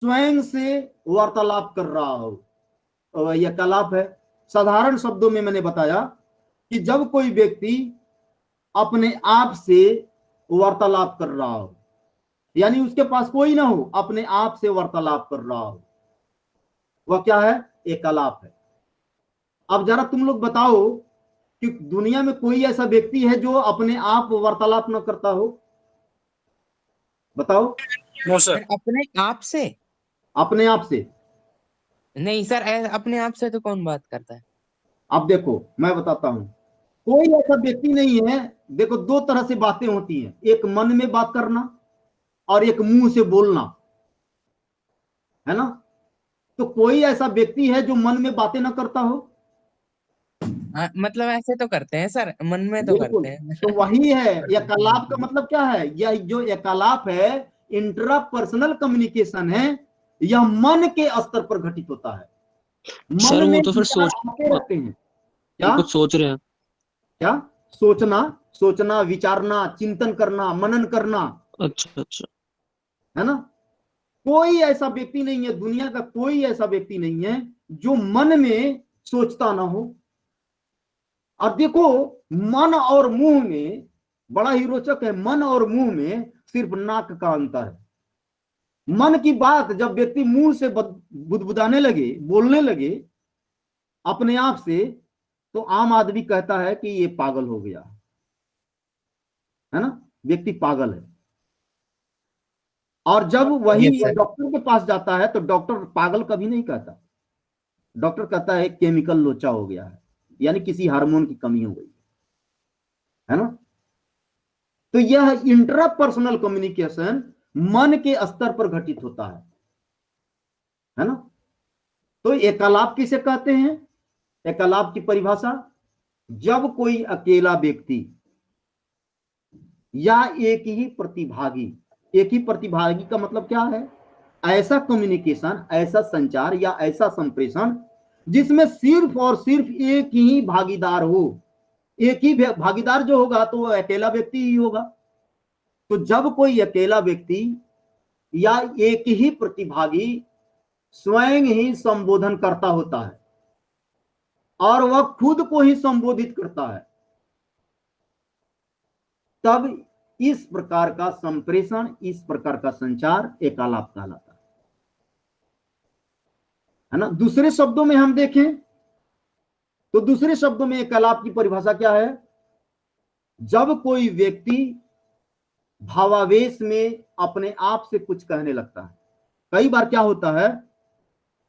स्वयं से वार्तालाप कर रहा हो, और यह कलाप है। साधारण शब्दों में मैंने बताया कि जब कोई व्यक्ति अपने आप से वार्तालाप कर रहा हो, यानी उसके पास कोई ना हो, अपने आप से वार्तालाप कर रहा हो, वह क्या है? एक कलाप है। अब जरा तुम लोग बताओ कि दुनिया में कोई ऐसा व्यक्ति है जो अपने आप वार्तालाप न करता हो? बताओ। No sir. सर अपने आप से? अपने आप से? नहीं सर, अपने आप से तो कौन बात करता है? अब देखो मैं बताता हूं, कोई ऐसा व्यक्ति नहीं है। देखो, दो तरह से बातें होती हैं, एक मन में बात करना और एक मुंह से बोलना, है ना? तो कोई ऐसा व्यक्ति है जो मन में बातें ना करता हो? मतलब ऐसे तो करते हैं सर, मन में तो बिल्कुल। करते हैं। तो वही है, यह कलाप का मतलब क्या है? यह जो एकलाप है, इंट्रापर्सनल कम्युनिकेशन है, यह मन के स्तर पर घटित होता है। सर मन में वो तो फिर विचार सोच, आते रहते हैं। फिर क्या? कुछ सोच रहे हैं। क्या? सोचना, सोचना, विचारना, चिंतन करना, मनन करना, अच्छा अच्छा। है ना? कोई ऐसा व्यक्ति नहीं है, दुनिया का कोई ऐसा व्यक्ति नहीं है जो मन में सोचता ना हो। और देखो, मन और मुंह में बड़ा ही रोचक है, मन और मुंह में सिर्फ नाक का अंतर है। मन की बात जब व्यक्ति मुंह से बुदबुदाने लगे, बोलने लगे अपने आप से, तो आम आदमी कहता है कि ये पागल हो गया, है ना? व्यक्ति पागल है। और जब वही यस सर। डॉक्टर के पास जाता है तो डॉक्टर पागल कभी नहीं कहता। डॉक्टर कहता है केमिकल लोचा हो गया है, यानी किसी हार्मोन की कमी हो गई है ना? तो यह इंट्रापर्सनल कम्युनिकेशन मन के स्तर पर घटित होता है ना? तो एकलाप किसे कहते हैं? एकलाप की परिभाषा, जब कोई अकेला व्यक्ति या एक ही प्रतिभागी का मतलब क्या है? ऐसा कम्युनिकेशन, ऐसा संचार या ऐसा संप्रेषण जिसमें सिर्फ और सिर्फ एक ही भागीदार हो। एक ही भागीदार जो होगा तो वो अकेला व्यक्ति ही होगा। तो जब कोई अकेला व्यक्ति या एक ही प्रतिभागी स्वयं ही संबोधन करता होता है और वह खुद को ही संबोधित करता है, तब इस प्रकार का संप्रेषण, इस प्रकार का संचार एकालाप कहलाता है ना? दूसरे शब्दों में हम देखें तो दूसरे शब्दों में एकालाप की परिभाषा क्या है? जब कोई व्यक्ति भावावेश में अपने आप से कुछ कहने लगता है। कई बार क्या होता है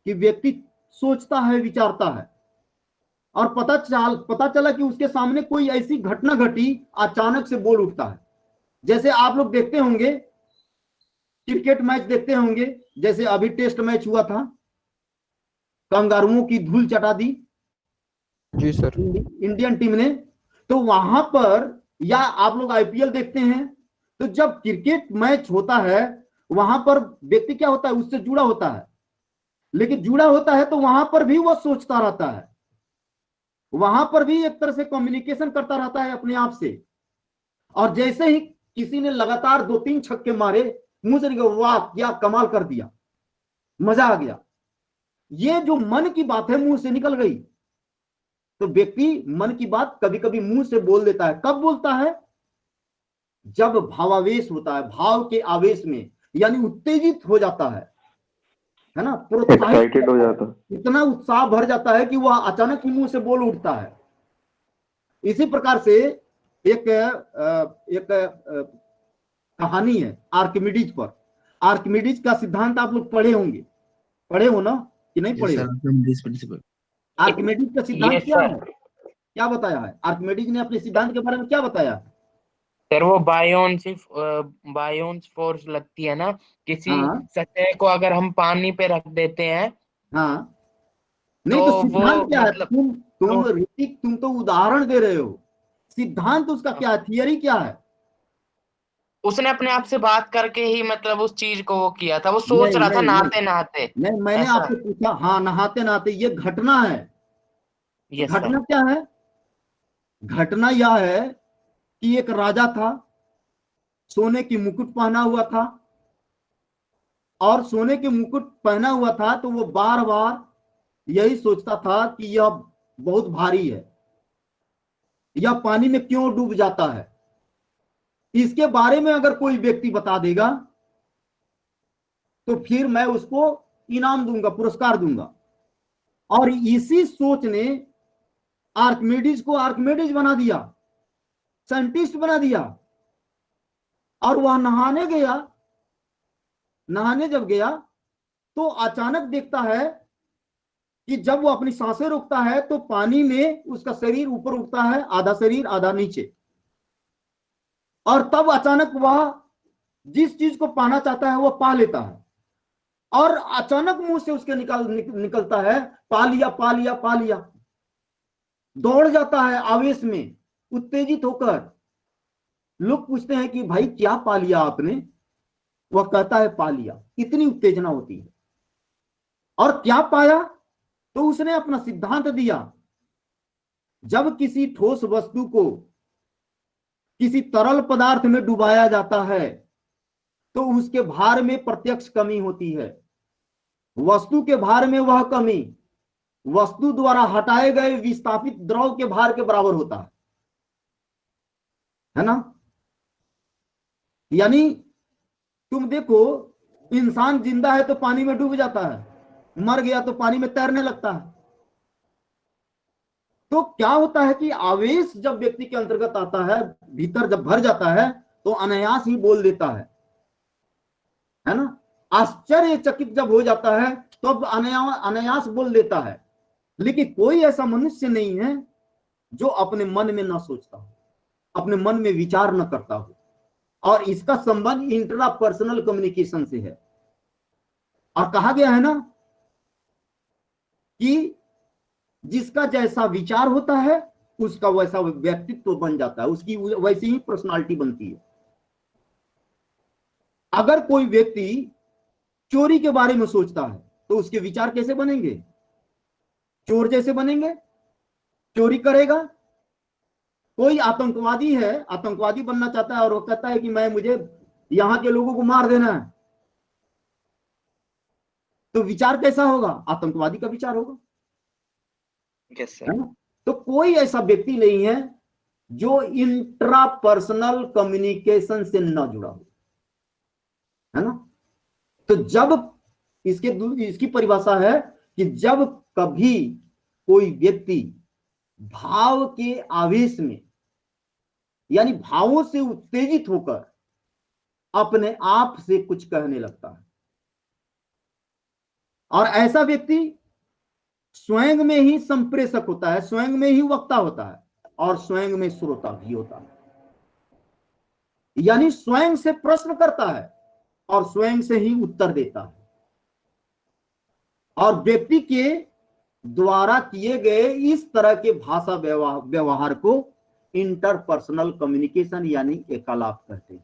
कि व्यक्ति सोचता है, विचारता है, और पता चला कि उसके सामने कोई ऐसी घटना घटी, अचानक से बोल उठता है। जैसे आप लोग देखते होंगे, क्रिकेट मैच देखते होंगे, जैसे अभी टेस्ट मैच हुआ था, कंगारुओं की धूल चटा दी जी सर। इंडियन टीम ने। तो वहां पर, या आप लोग आईपीएल देखते हैं, तो जब क्रिकेट मैच होता है वहां पर व्यक्ति क्या होता है? उससे जुड़ा होता है। लेकिन जुड़ा होता है तो वहां पर भी वह सोचता रहता है, वहां पर भी एक तरह से कम्युनिकेशन करता रहता है अपने आप से। और जैसे ही किसी ने लगातार 2-3 छक्के मारे, मुंह से निकल, वाह क्या कमाल कर दिया, मजा आ गया, ये जो मन की बात है मुंह से निकल गई। तो व्यक्ति मन की बात कभी कभी मुंह से बोल देता है। कब बोलता है? जब भावावेश होता है, भाव के आवेश में, यानी उत्तेजित हो जाता है ना? प्रोत्साहित एक्साइटेड हो जाता। इतना उत्साह भर जाता है कि वह अचानक ही मुंह से बोल उठता है। इसी प्रकार से एक कहानी है आर्किमिडीज पर। आर्किमिडीज का सिद्धांत आप लोग पढ़े होंगे, पढ़े हो ना कि नहीं यस पढ़े सर, हो? प्रिंसिपल। आर्किमिडीज का सिद्धांत यस क्या सर। है? क्या बताया है आर्किमिडीज ने अपने सिद्धांत के बारे में? क्या बताया है? सर वो बायोन्स फोर्स लगती है ना, किसी हाँ, सतह को अगर हम पानी पे रख देते हैं हाँ। तो नहीं तो वो सिद्धांत क्या है? मतलब तुम तो ऋतिक, तुम तो उदाहरण दे रहे हो। सिद्धांत उसका क्या है? थियरी क्या है? उसने अपने आप से बात करके ही मतलब उस चीज को वो किया था, वो सोच नहीं रहा था नहीं नहीं नहाते नहाते। नहीं, मैंने ऐसा। आपसे पूछा, हाँ नहाते नहाते, ये घटना है। तो यस सर। घटना क्या है? घटना यह है कि एक राजा था, सोने की मुकुट पहना हुआ था, और सोने के मुकुट पहना हुआ था, तो वो बार बार यही सोचता था कि यह बहुत भारी है, यह पानी में क्यों डूब जाता है। इसके बारे में अगर कोई व्यक्ति बता देगा तो फिर मैं उसको इनाम दूंगा, पुरस्कार दूंगा। और इसी सोच ने आर्किमिडीज को आर्किमिडीज बना दिया, साइंटिस्ट बना दिया। और वह नहाने गया, नहाने जब गया तो अचानक देखता है कि जब वो अपनी सांसें रोकता है तो पानी में उसका शरीर ऊपर उठता है, आधा शरीर आधा नीचे। और तब अचानक वह जिस चीज को पाना चाहता है वह पा लेता है, और अचानक मुंह से उसके निकलता है, पा लिया पा लिया पा लिया। दौड़ जाता है आवेश में, उत्तेजित होकर। लोग पूछते हैं कि भाई क्या पा लिया आपने? वह कहता है पा लिया। इतनी उत्तेजना होती है। और क्या पाया? तो उसने अपना सिद्धांत दिया। जब किसी ठोस वस्तु को किसी तरल पदार्थ में डुबाया जाता है तो उसके भार में प्रत्यक्ष कमी होती है। वस्तु के भार में वह कमी वस्तु द्वारा हटाए गए विस्थापित द्रव के भार के बराबर होता है ना। यानी तुम देखो, इंसान जिंदा है तो पानी में डूब जाता है, मर गया तो पानी में तैरने लगता है। तो क्या होता है कि आवेश जब व्यक्ति के अंतर्गत आता है, भीतर जब भर जाता है, तो अनायास ही बोल देता है ना। आश्चर्यचकित जब हो जाता है तो अब अनायास बोल देता है। लेकिन कोई ऐसा मनुष्य नहीं है जो अपने मन में ना सोचता हो, अपने मन में विचार न करता हो। और इसका संबंध इंट्रापर्सनल कम्युनिकेशन से है। और कहा गया है ना कि जिसका जैसा विचार होता है उसका वैसा व्यक्तित्व बन जाता है, उसकी वैसी ही पर्सनालिटी बनती है। अगर कोई व्यक्ति चोरी के बारे में सोचता है तो उसके विचार कैसे बनेंगे? चोर जैसे बनेंगे, चोरी करेगा। कोई आतंकवादी है, आतंकवादी बनना चाहता है और वो कहता है कि मुझे यहां के लोगों को मार देना है, तो विचार कैसा होगा? आतंकवादी का विचार होगा। यस है सर। ना? तो कोई ऐसा व्यक्ति नहीं है जो इंट्रापर्सनल कम्युनिकेशन से न जुड़ा हो, है ना। तो जब इसकी परिभाषा है कि जब कभी कोई व्यक्ति भाव के आवेश में, यानी भावों से उत्तेजित होकर अपने आप से कुछ कहने लगता है, और ऐसा व्यक्ति स्वयं में ही संप्रेषक होता है, स्वयं में ही वक्ता होता है, और स्वयं में श्रोता भी होता है। यानी स्वयं से प्रश्न करता है और स्वयं से ही उत्तर देता है। और व्यक्ति के द्वारा किए गए इस तरह के भाषा व्यवहार को इंटरपर्सनल कम्युनिकेशन यानी एकालाप कहते हैं।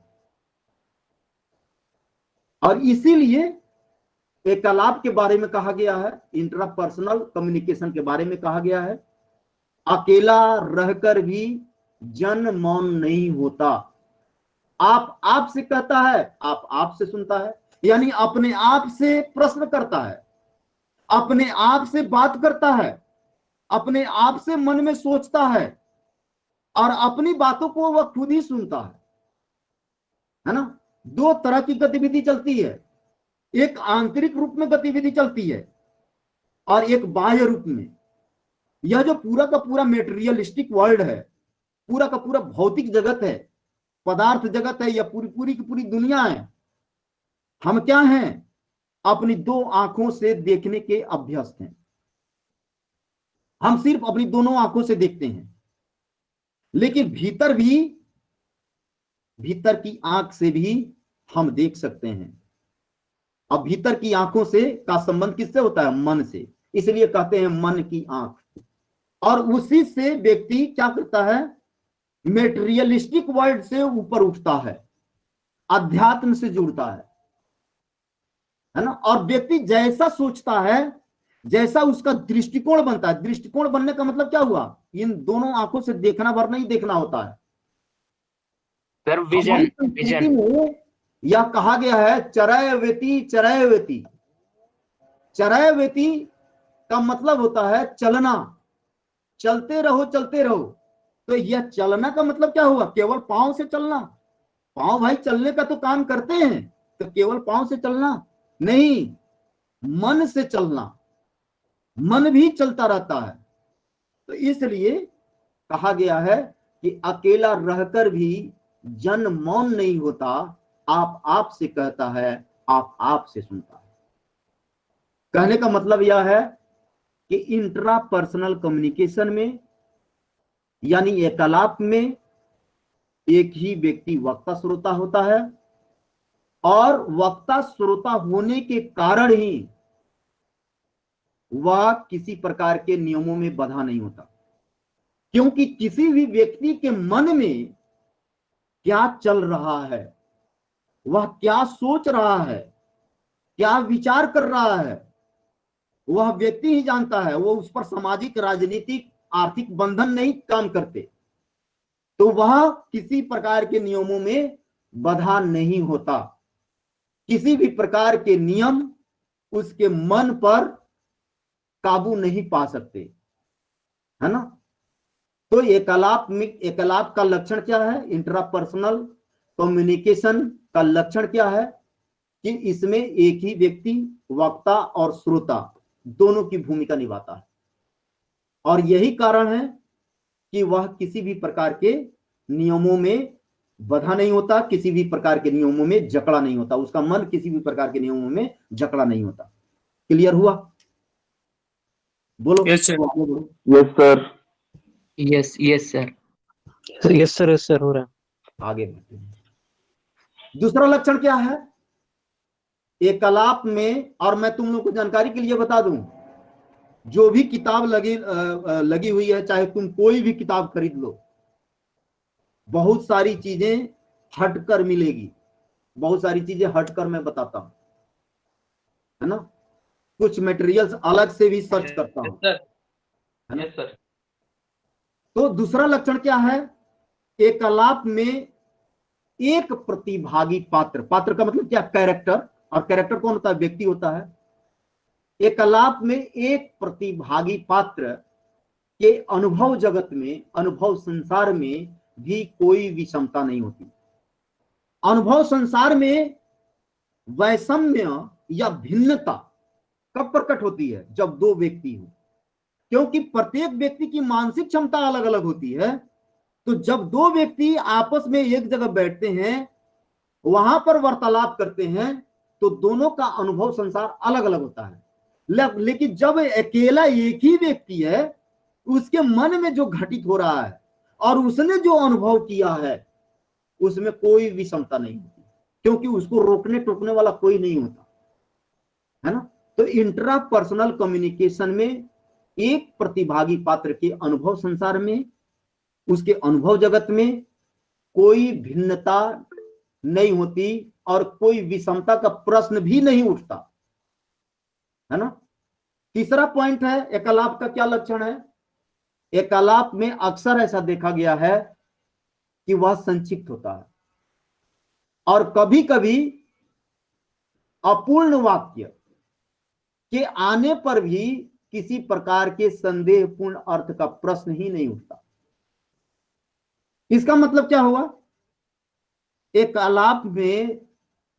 और इसीलिए एकालाप के बारे में कहा गया है, इंट्रापर्सनल कम्युनिकेशन के बारे में कहा गया है, अकेला रहकर भी जन मौन नहीं होता। आप से कहता है, आप से सुनता है, यानी अपने आप से प्रश्न करता है, अपने आप से बात करता है, अपने आप से मन में सोचता है, और अपनी बातों को वह खुद ही सुनता है ना। दो तरह की गतिविधि चलती है, एक आंतरिक रूप में गतिविधि चलती है और एक बाह्य रूप में। यह जो पूरा का पूरा मेटेरियलिस्टिक वर्ल्ड है, पूरा का पूरा भौतिक जगत है, पदार्थ जगत है, या पूरी की पूरी दुनिया है, हम क्या हैं? अपनी दो आंखों से देखने के अभ्यस्त हैं। हम सिर्फ अपनी दोनों आंखों से देखते हैं, लेकिन भीतर की आंख से भी हम देख सकते हैं। अब भीतर की आंखों से का संबंध किससे होता है? मन से। इसलिए कहते हैं मन की आंख। और उसी से व्यक्ति क्या करता है? मेटेरियलिस्टिक वर्ल्ड से ऊपर उठता है, अध्यात्म से जुड़ता है ना। और व्यक्ति जैसा सोचता है, जैसा उसका दृष्टिकोण बनता है। दृष्टिकोण बनने का मतलब क्या हुआ? इन दोनों आंखों से देखना भर नहीं देखना होता है। सर हमारी विजन, संस्कृति विजन। में या कहा गया है चरयवेति चरयवेति। चरयवेति का मतलब होता है चलना, चलते रहो चलते रहो। तो यह चलना का मतलब क्या हुआ? केवल पांव से चलना? पांव भाई चलने का तो काम करते हैं, तो केवल पांव से चलना नहीं, मन से चलना, मन भी चलता रहता है। तो इसलिए कहा गया है कि अकेला रहकर भी जन मौन नहीं होता, आप से कहता है, आप से सुनता है। कहने का मतलब यह है कि इंट्रा पर्सनल कम्युनिकेशन में यानी एकलाप में एक ही व्यक्ति वक्ता श्रोता होता है, और वक्ता श्रोता होने के कारण ही वह किसी प्रकार के नियमों में बंधा नहीं होता। क्योंकि किसी भी व्यक्ति के मन में क्या चल रहा है, वह क्या सोच रहा है, क्या विचार कर रहा है, वह व्यक्ति ही जानता है। वो उस पर सामाजिक राजनीतिक आर्थिक बंधन नहीं काम करते, तो वह किसी प्रकार के नियमों में बंधा नहीं होता। किसी भी प्रकार के नियम उसके मन पर काबू नहीं पा सकते, है ना। तो एकलाप का लक्षण क्या है? इंट्रापर्सनल कम्युनिकेशन का लक्षण क्या है? कि इसमें एक ही व्यक्ति वक्ता और श्रोता दोनों की भूमिका निभाता है, और यही कारण है कि वह किसी भी प्रकार के नियमों में बंधा नहीं होता, किसी भी प्रकार के नियमों में जकड़ा नहीं होता, उसका मन किसी भी प्रकार के नियमों में जकड़ा नहीं होता। क्लियर हुआ? बोलो। Yes sir. Yes sir. Yes yes sir. Yes sir हो रहा है। आगे बढ़ते हैं। दूसरा लक्षण क्या है एकलाप में? और मैं तुम लोग को जानकारी के लिए बता दूं, जो भी किताब लगी हुई है, चाहे तुम कोई भी किताब खरीद लो, बहुत सारी चीजें हटकर मिलेगी, बहुत सारी चीजें हटकर मैं बताता हूं, है ना। कुछ मटेरियल्स अलग से भी सर्च करता हूं, है ना। तो दूसरा लक्षण क्या है? एकलाप में एक प्रतिभागी पात्र, पात्र का मतलब क्या? कैरेक्टर। और कैरेक्टर कौन होता है? व्यक्ति होता है। एकलाप में एक प्रतिभागी पात्र के अनुभव जगत में, अनुभव संसार में भी कोई विषमता नहीं होती। अनुभव संसार में वैषम्य या भिन्नता कब प्रकट होती है? जब दो व्यक्ति हो, क्योंकि प्रत्येक व्यक्ति की मानसिक क्षमता अलग अलग होती है। तो जब दो व्यक्ति आपस में एक जगह बैठते हैं, वहां पर वार्तालाप करते हैं, तो दोनों का अनुभव संसार अलग अलग होता है। लेकिन जब अकेला एक ही व्यक्ति है, उसके मन में जो घटित हो रहा है और उसने जो अनुभव किया है, उसमें कोई विषमता नहीं होती, क्योंकि उसको रोकने टोकने वाला कोई नहीं होता, है ना। तो इंट्रा पर्सनल कम्युनिकेशन में एक प्रतिभागी पात्र के अनुभव संसार में, उसके अनुभव जगत में कोई भिन्नता नहीं होती, और कोई विषमता का प्रश्न भी नहीं उठता, है ना। तीसरा पॉइंट है एकलाप का क्या लक्षण है? एकलाप में अक्सर ऐसा देखा गया है कि वह संक्षिप्त होता है, और कभी कभी अपूर्ण वाक्य के आने पर भी किसी प्रकार के संदेहपूर्ण अर्थ का प्रश्न ही नहीं उठता। इसका मतलब क्या हुआ? एकलाप में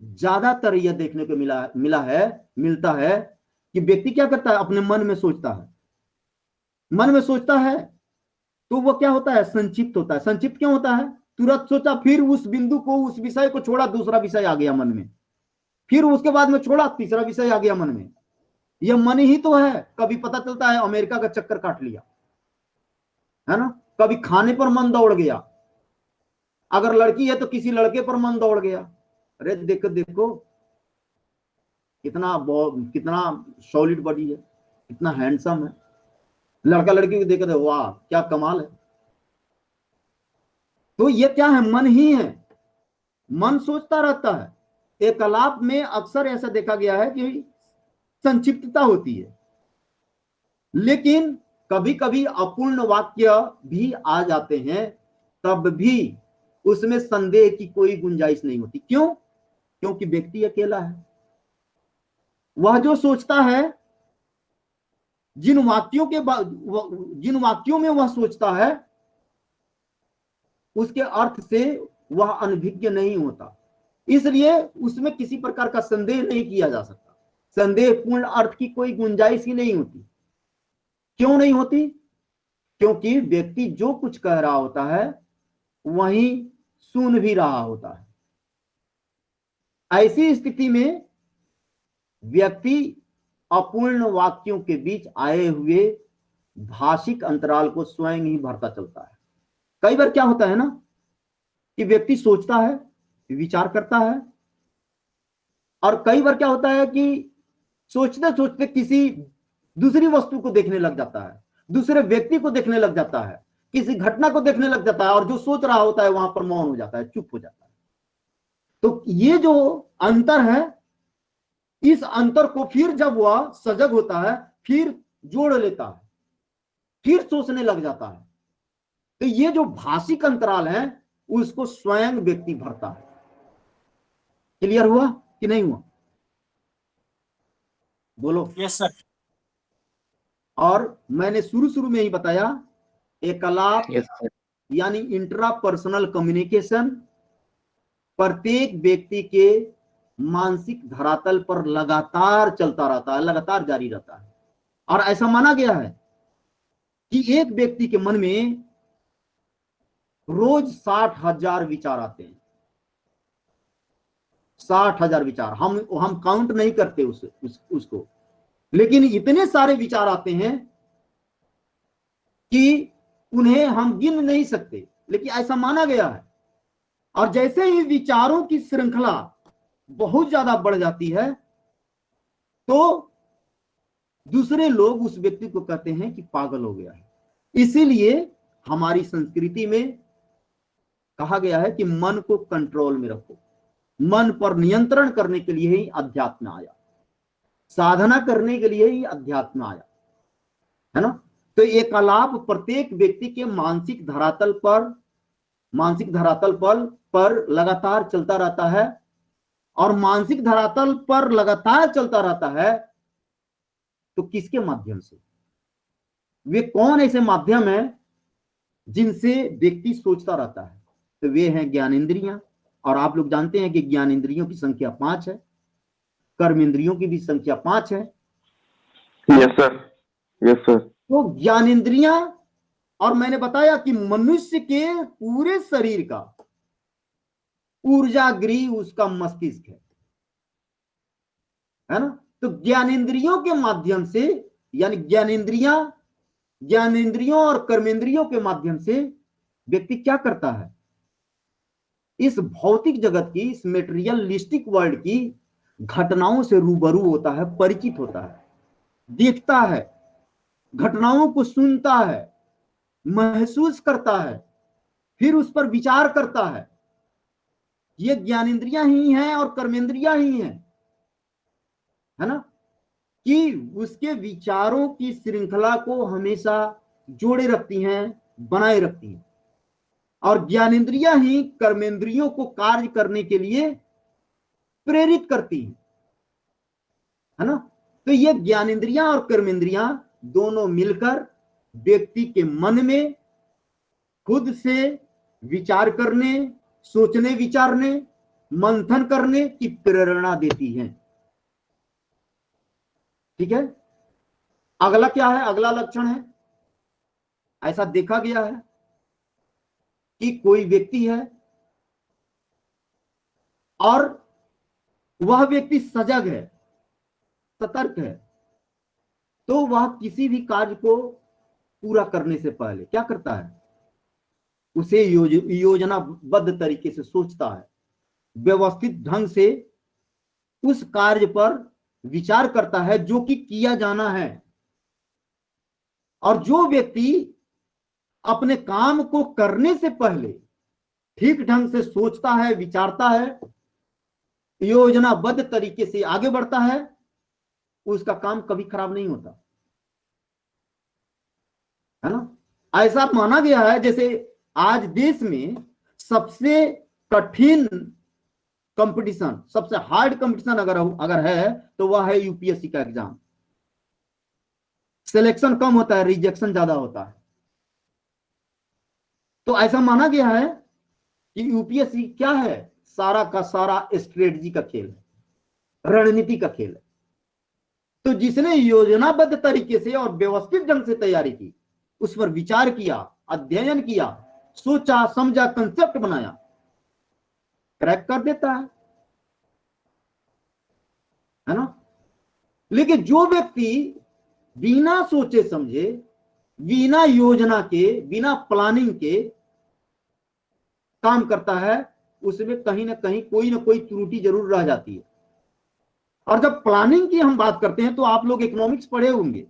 ज्यादातर यह देखने को मिलता है कि व्यक्ति क्या करता है? अपने मन में सोचता है। मन में सोचता है तो वो क्या होता है? संक्षिप्त होता है। संक्षिप्त क्यों होता है? तुरंत सोचा, फिर उस बिंदु को, उस विषय को छोड़ा, दूसरा विषय आ गया मन में, फिर उसके बाद में छोड़ा, तीसरा विषय आ गया मन में। यह मन ही तो है। कभी पता चलता है अमेरिका का चक्कर काट लिया, है ना। कभी खाने पर मन दौड़ गया, अगर लड़की है तो किसी लड़के पर मन दौड़ गया। अरे देखो देखो कितना सॉलिड बॉडी है, कितना हैंडसम है, लड़का लड़की को देखते वाह क्या कमाल है। तो ये क्या है? मन ही है। मन सोचता रहता है। एकलाप में अक्सर ऐसा देखा गया है कि संक्षिप्तता होती है, लेकिन कभी कभी अपूर्ण वाक्य भी आ जाते हैं, तब भी उसमें संदेह की कोई गुंजाइश नहीं होती। क्यों? क्योंकि व्यक्ति अकेला है। वह जो सोचता है, जिन वाक्यों में वह सोचता है, उसके अर्थ से वह अनभिज्ञ नहीं होता, इसलिए उसमें किसी प्रकार का संदेह नहीं किया जा सकता। संदेहपूर्ण अर्थ की कोई गुंजाइश ही नहीं होती। क्यों नहीं होती? क्योंकि व्यक्ति जो कुछ कह रहा होता है वही सुन भी रहा होता है। ऐसी स्थिति में व्यक्ति अपूर्ण वाक्यों के बीच आए हुए भाषिक अंतराल को स्वयं ही भरता चलता है। कई बार क्या होता है ना कि व्यक्ति सोचता है, विचार करता है, और कई बार क्या होता है कि सोचते सोचते किसी दूसरी वस्तु को देखने लग जाता है, दूसरे व्यक्ति को देखने लग जाता है, किसी घटना को देखने लग जाता है, और जो सोच रहा होता है वहां पर मौन हो जाता है, चुप हो जाता है। तो ये जो अंतर है, इस अंतर को फिर जब वह सजग होता है, फिर जोड़ लेता है, फिर सोचने लग जाता है। तो ये जो भाषिक अंतराल है उसको स्वयं व्यक्ति भरता है। क्लियर हुआ कि नहीं हुआ? बोलो। Yes sir. और मैंने शुरू में ही बताया, एकलाप यस सर। यानी इंट्रापर्सनल कम्युनिकेशन प्रत्येक व्यक्ति के मानसिक धरातल पर लगातार चलता रहता है, लगातार जारी रहता है। और ऐसा माना गया है कि एक व्यक्ति के मन में रोज 60,000 विचार आते हैं। 60,000 विचार, हम काउंट नहीं करते उसको, लेकिन इतने सारे विचार आते हैं कि उन्हें हम गिन नहीं सकते, लेकिन ऐसा माना गया है। और जैसे ही विचारों की श्रृंखला बहुत ज्यादा बढ़ जाती है तो दूसरे लोग उस व्यक्ति को कहते हैं कि पागल हो गया है। इसीलिए हमारी संस्कृति में कहा गया है कि मन को कंट्रोल में रखो। मन पर नियंत्रण करने के लिए ही अध्यात्म आया, साधना करने के लिए ही अध्यात्म आया, है ना। तो एकलाप प्रत्येक व्यक्ति के मानसिक धरातल पर लगातार चलता रहता है। और मानसिक धरातल पर लगातार चलता रहता है तो किसके माध्यम से? वे कौन ऐसे माध्यम है जिनसे व्यक्ति सोचता रहता है? तो वे हैं ज्ञानेंद्रियां। और आप लोग जानते हैं कि ज्ञानेंद्रियों की संख्या 5 है, कर्मेंद्रियों की भी संख्या 5 है। Yes sir, yes sir. तो ज्ञानेंद्रियां, और मैंने बताया कि मनुष्य के पूरे शरीर का ऊर्जा गृह उसका मस्तिष्क है ना। तो ज्ञानेंद्रियों के माध्यम से, यानी ज्ञानेंद्रियों और कर्मेंद्रियों के माध्यम से व्यक्ति क्या करता है? इस भौतिक जगत की, इस मेटेरियलिस्टिक वर्ल्ड की घटनाओं से रूबरू होता है, परिचित होता है, देखता है, घटनाओं को सुनता है, महसूस करता है, फिर उस पर विचार करता है। ये ज्ञानेंद्रियां ही हैं और कर्मेंद्रियां ही हैं, है ना, कि उसके विचारों की श्रृंखला को हमेशा जोड़े रखती हैं, बनाए रखती हैं। और ज्ञानेंद्रियां ही कर्मेंद्रियों को कार्य करने के लिए प्रेरित करती हैं, है ना। तो ये ज्ञानेंद्रियां और कर्मेंद्रियां दोनों मिलकर व्यक्ति के मन में खुद से विचार करने, सोचने, विचारने, मंथन करने की प्रेरणा देती हैं। ठीक है। अगला क्या है? अगला लक्षण है, ऐसा देखा गया है कि कोई व्यक्ति है और वह व्यक्ति सजग है, सतर्क है, तो वह किसी भी कार्य को पूरा करने से पहले क्या करता है? उसे योजनाबद्ध तरीके से सोचता है, व्यवस्थित ढंग से उस कार्य पर विचार करता है जो कि किया जाना है। और जो व्यक्ति अपने काम को करने से पहले ठीक ढंग से सोचता है, विचारता है, योजनाबद्ध तरीके से आगे बढ़ता है, उसका काम कभी खराब नहीं होता, है ना। ऐसा माना गया है जैसे आज देश में सबसे कठिन कंपटीशन, सबसे हार्ड कंपटीशन अगर है तो वह है यूपीएससी का एग्जाम। सिलेक्शन कम होता है, रिजेक्शन ज्यादा होता है। तो ऐसा माना गया है कि यूपीएससी क्या है, सारा का सारा स्ट्रेटजी का खेल है, रणनीति का खेल है। तो जिसने योजनाबद्ध तरीके से और व्यवस्थित ढंग से तैयारी की, उस पर विचार किया, अध्ययन किया, सोचा समझा, कंसेप्ट बनाया, क्रैक कर देता है ना। लेकिन जो व्यक्ति बिना सोचे समझे, बिना योजना के, बिना प्लानिंग के काम करता है, उसमें कहीं ना कहीं कोई ना कोई त्रुटि जरूर रह जाती है। और जब प्लानिंग की हम बात करते हैं तो आप लोग इकोनॉमिक्स पढ़े होंगे।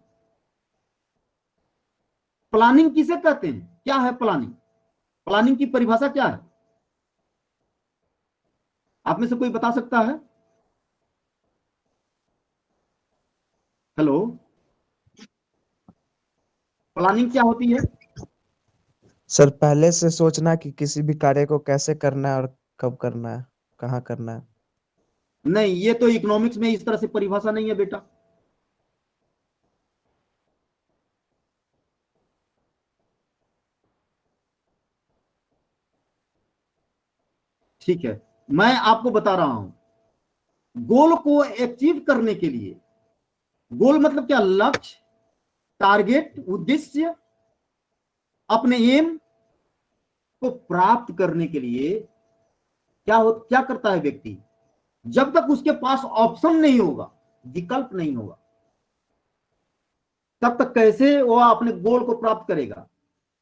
प्लानिंग किसे कहते हैं, क्या है प्लानिंग? प्लानिंग की परिभाषा क्या है? आप में से कोई बता सकता है? हेलो, प्लानिंग क्या होती है? सर पहले से सोचना कि किसी भी कार्य को कैसे करना है और कब करना है, कहाँ करना है। नहीं, ये तो इकोनॉमिक्स में इस तरह से परिभाषा नहीं है बेटा। ठीक है, मैं आपको बता रहा हूं। गोल को अचीव करने के लिए, गोल मतलब क्या, लक्ष्य, टारगेट, उद्देश्य, अपने एम को प्राप्त करने के लिए क्या करता है व्यक्ति? जब तक उसके पास ऑप्शन नहीं होगा, विकल्प नहीं होगा, तब तक कैसे वो अपने गोल को प्राप्त करेगा?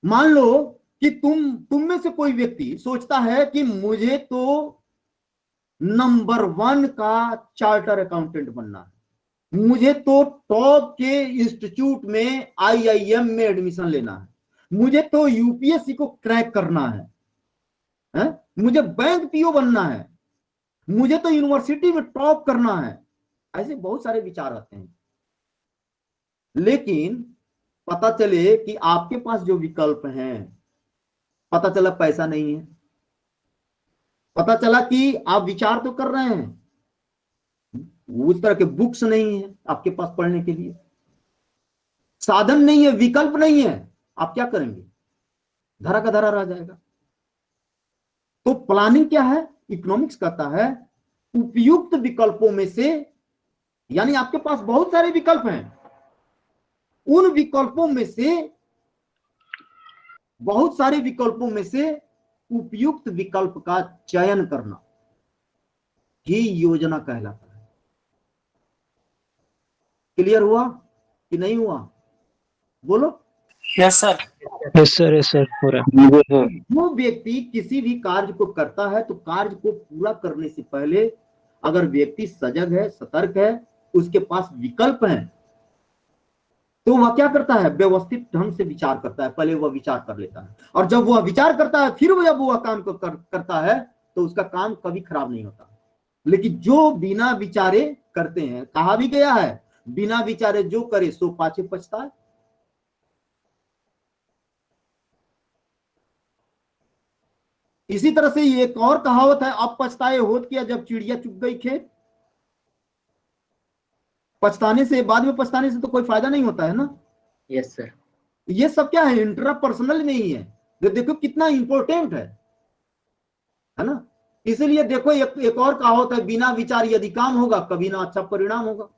मान लो कि तुम में से कोई व्यक्ति सोचता है कि मुझे तो नंबर 1 का चार्टर अकाउंटेंट बनना है, मुझे तो टॉप के इंस्टीट्यूट में आईआईएम में एडमिशन लेना है, मुझे तो यूपीएससी को क्रैक करना है? मुझे बैंक पीओ बनना है, मुझे तो यूनिवर्सिटी में टॉप करना है। ऐसे बहुत सारे विचार आते हैं। लेकिन पता चले कि आपके पास जो विकल्प हैं, पता चला पैसा नहीं है, पता चला कि आप विचार तो कर रहे हैं, उस तरह के बुक्स नहीं है आपके पास पढ़ने के लिए, साधन नहीं है, विकल्प नहीं है, आप क्या करेंगे? धरा का धरा रह जाएगा। तो प्लानिंग क्या है? इकोनॉमिक्स कहता है उपयुक्त विकल्पों में से, यानी आपके पास बहुत सारे विकल्प हैं, उन विकल्पों में से, बहुत सारे विकल्पों में से उपयुक्त विकल्प का चयन करना ही योजना कहलाता है। क्लियर हुआ कि नहीं हुआ? बोलो। यस सर, हो रहा है। Yes, sir. जो व्यक्ति किसी भी कार्य को करता है तो कार्य को पूरा करने से पहले अगर व्यक्ति सजग है, सतर्क है, उसके पास विकल्प हैं, तो वह क्या करता है? व्यवस्थित ढंग से विचार करता है। पहले वह विचार कर लेता है, और जब वह विचार करता है, फिर जब वह काम को करता है, तो उसका काम कभी खराब नहीं होता। लेकिन जो बिना विचारे करते हैं, कहा भी गया है, बिना विचारे जो करे सो पाछे पछताए। इसी तरह से एक और कहावत है, अब पछताए होत किया जब चिड़िया चुग गई खेत। पछताने से, बाद में पछताने से तो कोई फायदा नहीं होता है ना। Yes sir. ये सब क्या है? इंट्रापर्सनल नहीं है। देखो कितना इंपॉर्टेंट है ना। इसीलिए देखो एक और कहावत है, बिना विचार यदि काम होगा कभी ना अच्छा परिणाम होगा।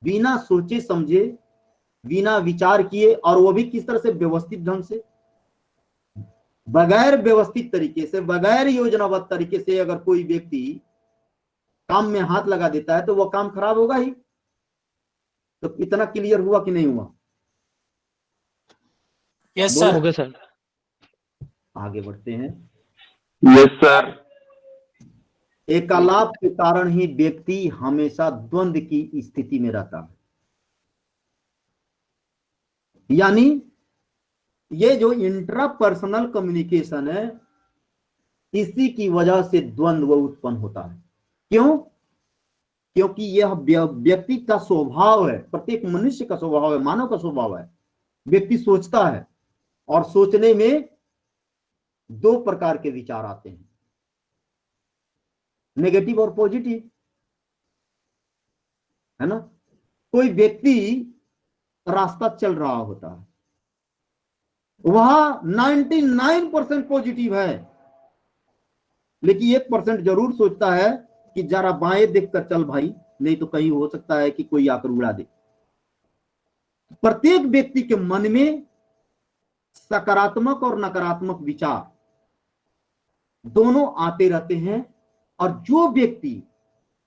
बिना सोचे समझे, बिना विचार किए, और वो भी किस तरह से? व्यवस्थित ढंग से। बगैर व्यवस्थित तरीके से, बगैर योजनाबद्ध तरीके से अगर कोई व्यक्ति काम में हाथ लगा देता है तो वह काम खराब होगा ही। तो इतना क्लियर हुआ कि नहीं हुआ? यस सर, हो गया सर। आगे बढ़ते हैं। Yes, sir. एकालाप के कारण ही व्यक्ति हमेशा द्वंद्व की स्थिति में रहता है। यानी ये जो इंट्रापर्सनल कम्युनिकेशन है, इसी की वजह से द्वंद्व उत्पन्न होता है। क्यों? क्योंकि यह व्यक्ति का स्वभाव है, प्रत्येक मनुष्य का स्वभाव है, मानव का स्वभाव है। व्यक्ति सोचता है, और सोचने में दो प्रकार के विचार आते हैं। नेगेटिव और पॉजिटिव, है ना। कोई व्यक्ति रास्ता चल रहा होता है, वह 99% पॉजिटिव है, लेकिन 1% जरूर सोचता है कि जरा बाएं देखकर चल भाई, नहीं तो कहीं हो सकता है कि कोई आकर उड़ा दे। प्रत्येक व्यक्ति के मन में सकारात्मक और नकारात्मक विचार दोनों आते रहते हैं, और जो व्यक्ति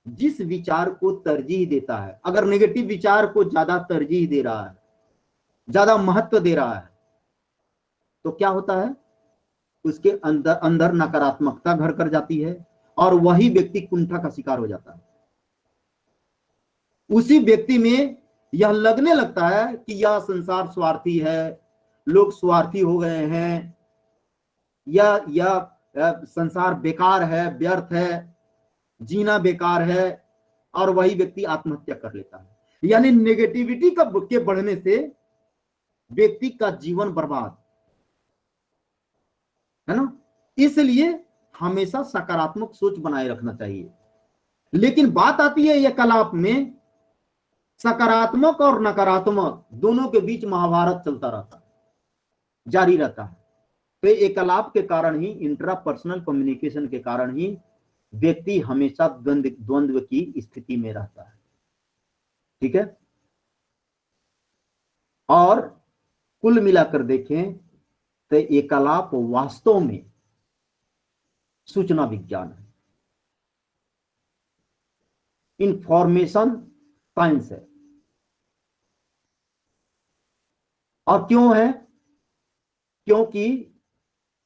जिस विचार को तरजीह देता है, अगर नेगेटिव विचार को ज्यादा तरजीह दे रहा है, ज्यादा महत्व दे रहा है, तो क्या होता है, उसके अंदर अंदर नकारात्मकता घर कर जाती है, और वही व्यक्ति कुंठा का शिकार हो जाता है। उसी व्यक्ति में यह लगने लगता है कि यह संसार स्वार्थी है, लोग स्वार्थी हो गए हैं, यह संसार बेकार है, व्यर्थ है, जीना बेकार है, और वही व्यक्ति आत्महत्या कर लेता है। यानी नेगेटिविटी के बढ़ने से व्यक्ति का जीवन बर्बाद, है ना। इसलिए हमेशा सकारात्मक सोच बनाए रखना चाहिए। लेकिन बात आती है यह कलाप में, सकारात्मक और नकारात्मक दोनों के बीच महाभारत चलता रहता है, जारी रहता है। तो एकलाप के कारण ही, इंट्रापर्सनल कम्युनिकेशन के कारण ही व्यक्ति हमेशा द्वंद्व की स्थिति में रहता है, ठीक है। और कुल मिलाकर देखें तो एकलाप वास्तव में सूचना विज्ञान है, इंफॉर्मेशन साइंस है। और क्यों है? क्योंकि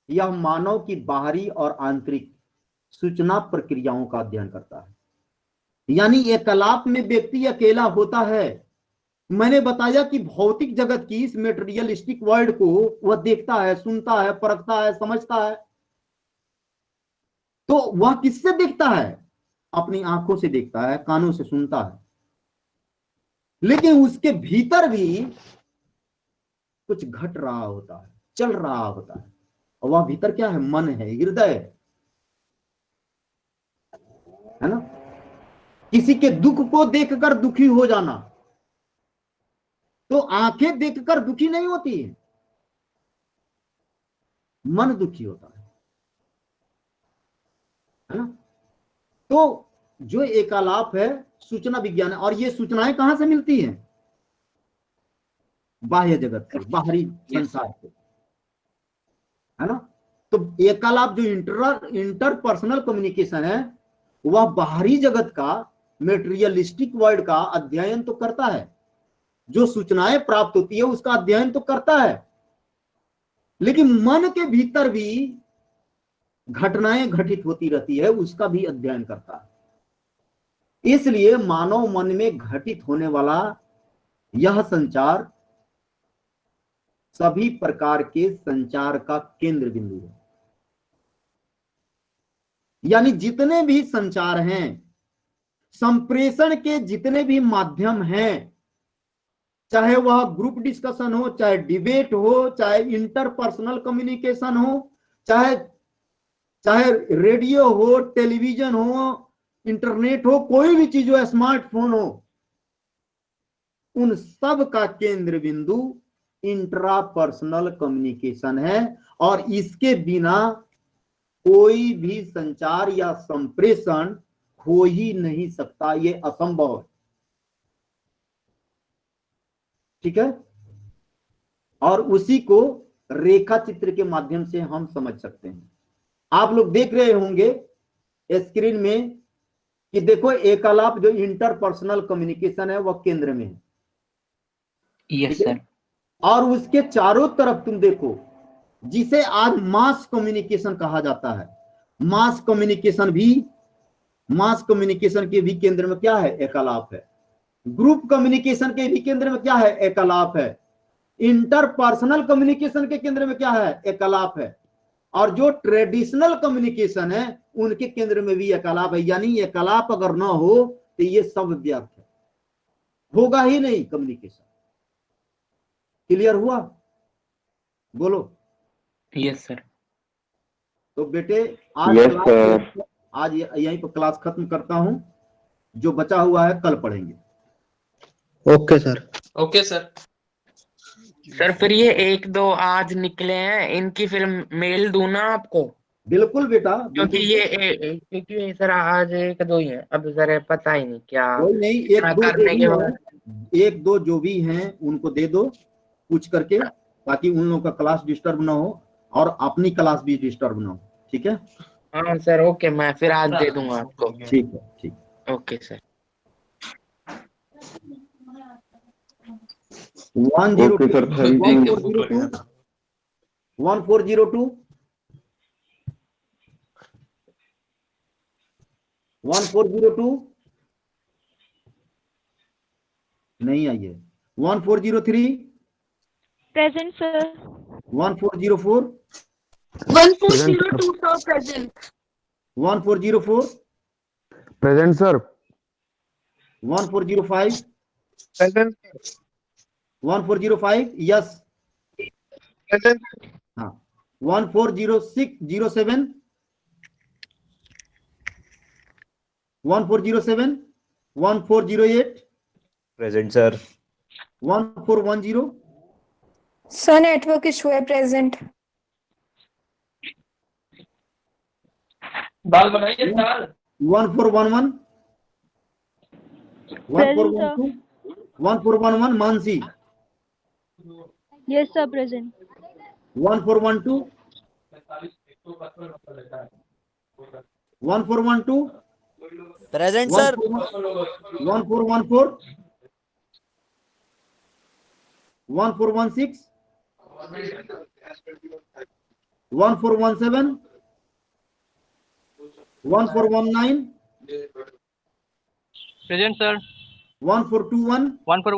यह मानव की बाहरी और आंतरिक सूचना प्रक्रियाओं का अध्ययन करता है। यानी एकलाप में व्यक्ति अकेला होता है। मैंने बताया कि भौतिक जगत की, इस मेटेरियलिस्टिक वर्ल्ड को वह देखता है, सुनता है, परखता है, समझता है। तो वह किससे देखता है? अपनी आंखों से देखता है, कानों से सुनता है। लेकिन उसके भीतर भी कुछ घट रहा होता है, चल रहा होता है। और वह भीतर क्या है? मन है, हृदय है ना। किसी के दुख को देखकर दुखी हो जाना, तो आंखें देखकर दुखी नहीं होती है, मन दुखी होता है ना। तो जो एकालाप है सूचना विज्ञान है। और ये सूचनाएं कहां से मिलती हैं? बाह्य जगत से, बाहरी संसार से, है ना। तो एकालाप जो इंटरपर्सनल कम्युनिकेशन है, वह बाहरी जगत का, मेटेरियलिस्टिक वर्ल्ड का अध्ययन तो करता है, जो सूचनाएं प्राप्त होती है उसका अध्ययन तो करता है, लेकिन मन के भीतर भी घटनाएं घटित होती रहती है, उसका भी अध्ययन करता है। इसलिए मानव मन में घटित होने वाला यह संचार सभी प्रकार के संचार का केंद्र बिंदु है। यानी जितने भी संचार हैं, संप्रेषण के जितने भी माध्यम हैं, चाहे वह ग्रुप डिस्कशन हो, चाहे डिबेट हो, चाहे इंटरपर्सनल कम्युनिकेशन हो, चाहे रेडियो हो, टेलीविजन हो, इंटरनेट हो, कोई भी चीज हो, स्मार्टफोन हो, उन सब का केंद्र बिंदु इंट्रापर्सनल कम्युनिकेशन है। और इसके बिना कोई भी संचार या संप्रेषण हो ही नहीं सकता, ये असंभव है, ठीक है। और उसी को रेखा चित्र के माध्यम से हम समझ सकते हैं। आप लोग देख रहे होंगे स्क्रीन में कि देखो, एकालाप जो इंटरपर्सनल कम्युनिकेशन है वह केंद्र में है। Yes sir. और उसके चारों तरफ तुम देखो, जिसे आज मास कम्युनिकेशन कहा जाता है, मास कम्युनिकेशन के भी केंद्र में क्या है? एकालाप है। ग्रुप कम्युनिकेशन के भी केंद्र में क्या है? एकालाप है। इंटरपर्सनल कम्युनिकेशन के केंद्र में क्या है? एकालाप है। और जो ट्रेडिशनल कम्युनिकेशन है उनके केंद्र में भी एकालाप है। यानी एकालाप अगर ना हो तो ये सब व्यर्थ है, होगा ही नहीं कम्युनिकेशन। क्लियर हुआ? बोलो। Yes sir. तो बेटे आज यस सर। आज यहीं पर क्लास खत्म करता हूं, जो बचा हुआ है कल पढ़ेंगे। Okay sir. Okay sir. Sir फिर ये 1-2 आज निकले हैं, इनकी फिर मेल दूं ना आपको? बिल्कुल बेटा, क्योंकि बिल्कुल। क्योंकि सर आज 1-2 ही है, अब सर पता ही नहीं क्या कोई नहीं, एक दो जो करने के भी बाद। हैं, एक दो जो भी हैं उनको दे दो पूछ करके, ताकि उन लोगों का क्लास डिस्टर्ब ना हो और अपनी क्लास भी डिस्टर्ब ना हो। ठीक है? हाँ सर, ओके, मैं फिर आज दे दूंगा आपको। ठीक है, ठीक। Okay sir. 102 okay sir, thank you. 1402 1402 नहीं आई है। 1403 Present, sir. 1404 1402, sir, present. 1404 present sir. 1405 present 1405 yes. Present हाँ 140607 1407 1408 present sir. 1410 Sir, network issue है, present. दाल बनाइए दाल। 1411 Present, sir. 1411 Mansi. Yes, sir, present. 1412 1412 present sir. 1414 1416 1417 1419 present sir. 1421 141